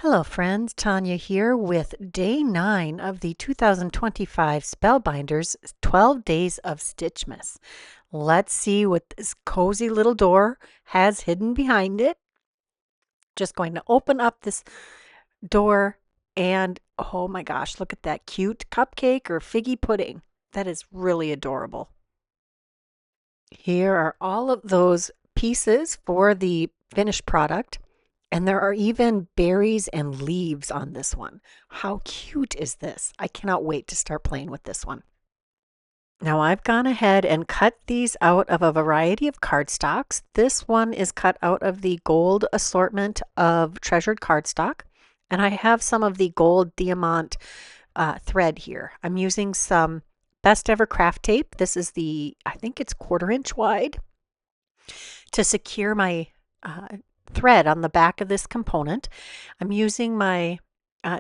Hello friends, Tanya here with day 9 of the 2025 Spellbinders 12 Days of Stitchmas. Let's see what this cozy little door has hidden behind it. Just going to open up this door and oh my gosh, look at that cute cupcake or figgy pudding. That is really adorable. Here are all of those pieces for the finished product. And there are even berries and leaves on this one. How cute is this? I cannot wait to start playing with this one. Now I've gone ahead and cut these out of a variety of cardstocks. This one is cut out of the gold assortment of treasured cardstock. And I have some of the gold diamond thread here. I'm using some Best Ever craft tape. This is I think it's 1/4 inch wide to secure my thread on the back of this component. I'm using my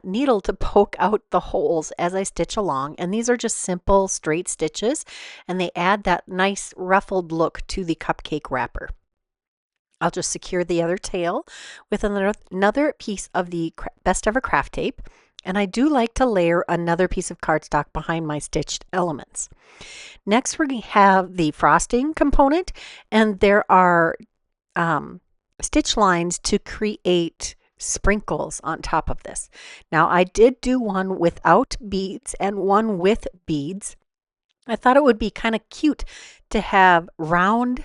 needle to poke out the holes as I stitch along, and these are just simple straight stitches, and they add that nice ruffled look to the cupcake wrapper. I'll just secure the other tail with another piece of the Best Ever craft tape, and I do like to layer another piece of cardstock behind my stitched elements. Next, we have the frosting component, and there are stitch lines to create sprinkles on top of this. Now I did do one without beads and one with beads. I thought it would be kind of cute to have round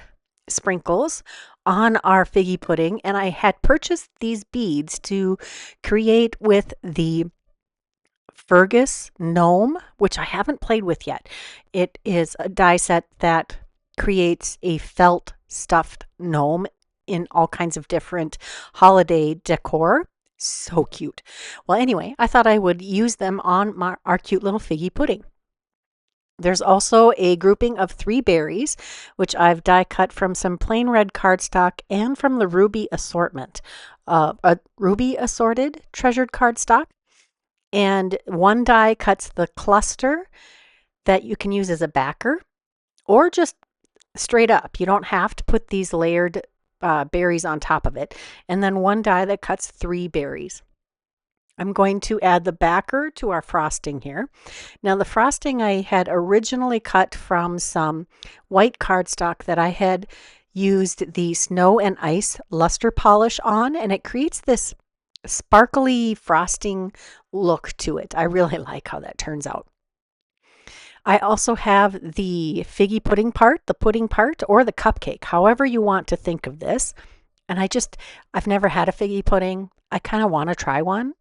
sprinkles on our figgy pudding, and I had purchased these beads to create with the Fergus gnome, which I haven't played with yet. It is a die set that creates a felt stuffed gnome in all kinds of different holiday decor. So cute. Well, anyway, I thought I would use them on our cute little figgy pudding. There's also a grouping of 3 berries, which I've die cut from some plain red cardstock and from the ruby assortment. A ruby assorted treasured cardstock. And one die cuts the cluster that you can use as a backer or just straight up. You don't have to put these layered berries on top of it. And then one die that cuts 3 berries. I'm going to add the backer to our frosting here. Now the frosting I had originally cut from some white cardstock that I had used the snow and ice luster polish on, and it creates this sparkly frosting look to it. I really like how that turns out. I also have the figgy pudding part, the pudding part, or the cupcake, however you want to think of this. And I've never had a figgy pudding. I kind of want to try one,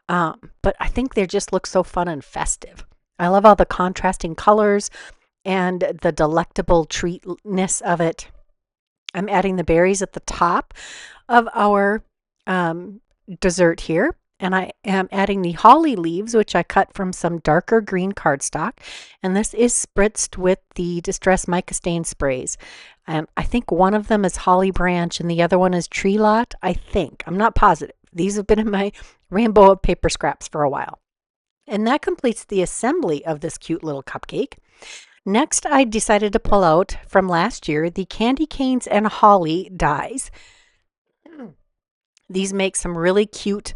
but I think they just look so fun and festive. I love all the contrasting colors and the delectable treatness of it. I'm adding the berries at the top of our dessert here. And I am adding the holly leaves, which I cut from some darker green cardstock. And this is spritzed with the Distress Mica Stain sprays. And I think one of them is holly branch and the other one is tree lot, I think. I'm not positive. These have been in my rainbow of paper scraps for a while. And that completes the assembly of this cute little cupcake. Next, I decided to pull out from last year the candy canes and holly dies. These make some really cute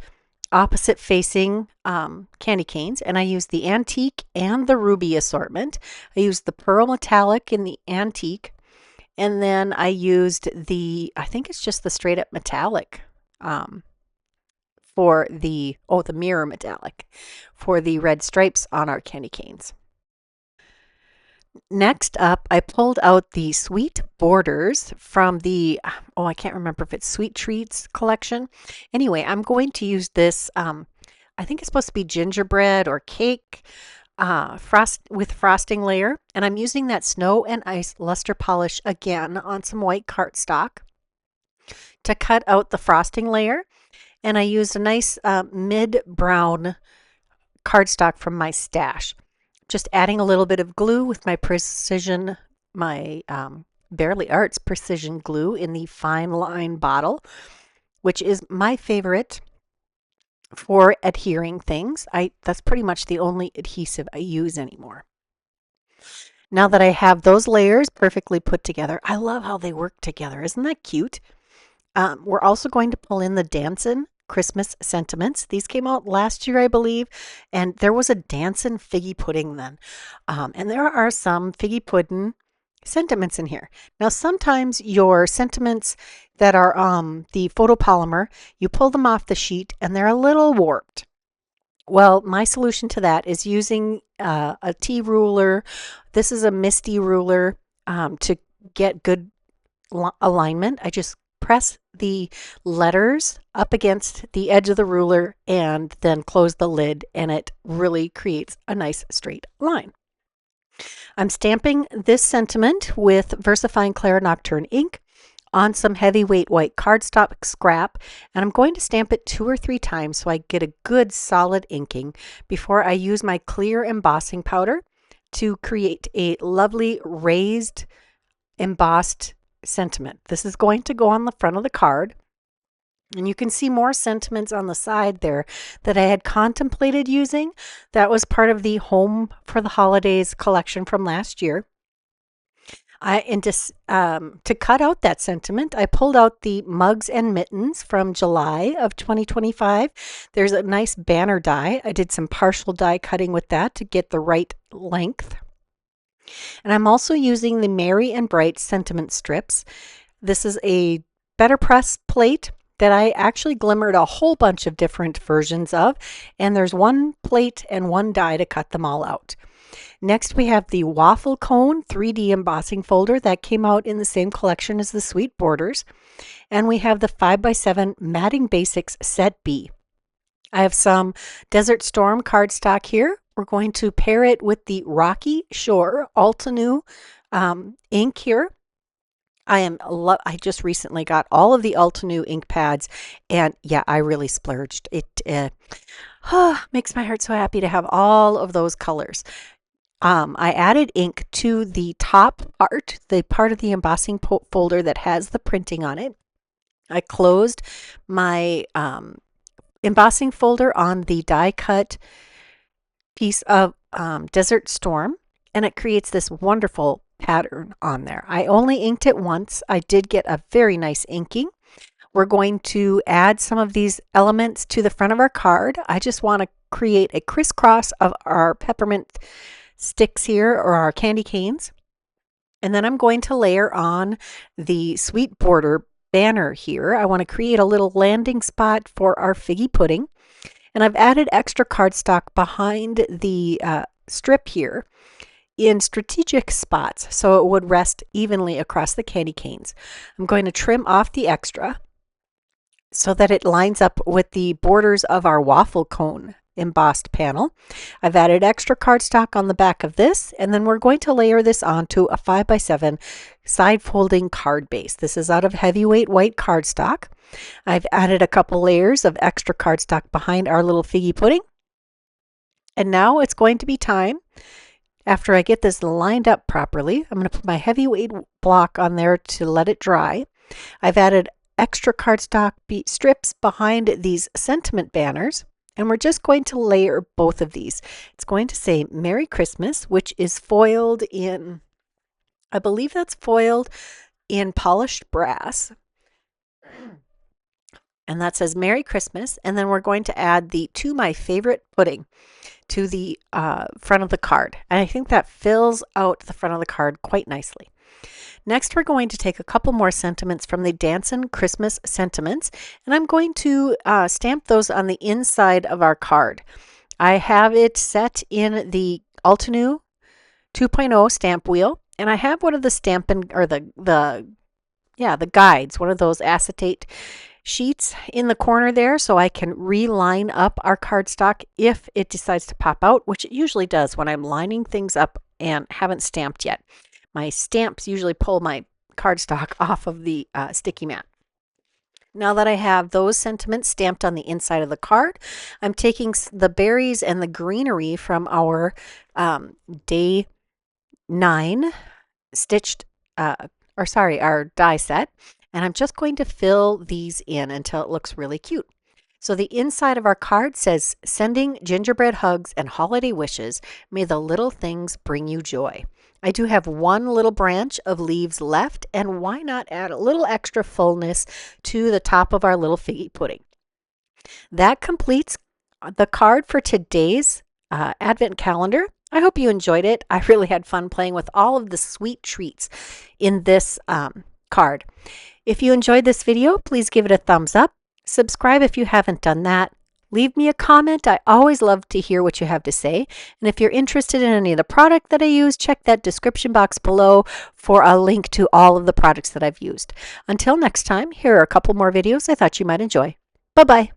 opposite facing candy canes, and I used the antique and the ruby assortment. I used the pearl metallic in the antique, and then I used I think it's just the straight up metallic for the mirror metallic for the red stripes on our candy canes. Next up, I pulled out the Sweet Borders from the, I can't remember if it's Sweet Treats collection. Anyway, I'm going to use this, I think it's supposed to be gingerbread or cake with frosting layer. And I'm using that snow and ice luster polish again on some white cardstock to cut out the frosting layer. And I used a nice mid-brown cardstock from my stash. Just adding a little bit of glue with my Bearly Arts precision glue in the fine line bottle, which is my favorite for adhering things. That's pretty much the only adhesive I use anymore. Now that I have those layers perfectly put together, I love how they work together. Isn't that cute? We're also going to pull in the Dancin' Christmas sentiments. These came out last year, I believe, and there was a dancing figgy pudding then. And there are some figgy pudding sentiments in here. Now, sometimes your sentiments that are the photopolymer, you pull them off the sheet and they're a little warped. Well, my solution to that is using a T ruler. This is a MISTI ruler to get good alignment. I just press the letters up against the edge of the ruler and then close the lid, and it really creates a nice straight line. I'm stamping this sentiment with VersaFine Clara Nocturne ink on some heavyweight white cardstock scrap, and I'm going to stamp it 2 or 3 times so I get a good solid inking before I use my clear embossing powder to create a lovely raised embossed sentiment. This is going to go on the front of the card, and you can see more sentiments on the side there that I had contemplated using. That was part of the Home for the Holidays collection from last year. To cut out that sentiment, I pulled out the mugs and mittens from July of 2025. There's a nice banner die. I did some partial die cutting with that to get the right length. And I'm also using the Merry and Bright sentiment strips. This is a better press plate that I actually glimmered a whole bunch of different versions of, and there's one plate and one die to cut them all out. Next, we have the Waffle Cone 3D embossing folder that came out in the same collection as the Sweet Borders. And we have the 5x7 Matting Basics Set B. I have some Desert Storm cardstock here. We're going to pair it with the Rocky Shore Altenew ink here. I just recently got all of the Altenew ink pads, and yeah, I really splurged. It makes my heart so happy to have all of those colors. I added ink to the top part, the part of the embossing folder that has the printing on it. I closed my embossing folder on the die cut piece of Desert Storm, and it creates this wonderful pattern on there. I only inked it once. I did get a very nice inking. We're going to add some of these elements to the front of our card. I just want to create a crisscross of our peppermint sticks here, or our candy canes. And then I'm going to layer on the Sweet Border banner here. I want to create a little landing spot for our figgy pudding. And I've added extra cardstock behind the strip here in strategic spots so it would rest evenly across the candy canes. I'm going to trim off the extra so that it lines up with the borders of our waffle cone embossed panel. I've added extra cardstock on the back of this, and then we're going to layer this onto a 5x7 side folding card base. This is out of heavyweight white cardstock. I've added a couple layers of extra cardstock behind our little figgy pudding. And now it's going to be time, after I get this lined up properly, I'm going to put my heavyweight block on there to let it dry. I've added extra cardstock strips behind these sentiment banners, and we're just going to layer both of these. It's going to say Merry Christmas, which is foiled in, I believe that's foiled in polished brass. And that says Merry Christmas. And then we're going to add the To My Favorite Pudding to the front of the card. And I think that fills out the front of the card quite nicely. Next, we're going to take a couple more sentiments from the Dancin' Christmas sentiments, and I'm going to stamp those on the inside of our card. I have it set in the Altenew 2.0 stamp wheel, and I have one of the Stampin' or the guides, one of those acetate sheets in the corner there, so I can reline up our cardstock if it decides to pop out, which it usually does when I'm lining things up and haven't stamped yet. My stamps usually pull my cardstock off of the sticky mat. Now that I have those sentiments stamped on the inside of the card, I'm taking the berries and the greenery from our day 9 our die set, and I'm just going to fill these in until it looks really cute. So the inside of our card says, "Sending gingerbread hugs and holiday wishes. May the little things bring you joy." I do have one little branch of leaves left, and why not add a little extra fullness to the top of our little figgy pudding? That completes the card for today's Advent calendar. I hope you enjoyed it. I really had fun playing with all of the sweet treats in this card. If you enjoyed this video, please give it a thumbs up. Subscribe if you haven't done that. Leave me a comment. I always love to hear what you have to say. And if you're interested in any of the product that I use, check that description box below for a link to all of the products that I've used. Until next time, here are a couple more videos I thought you might enjoy. Bye-bye.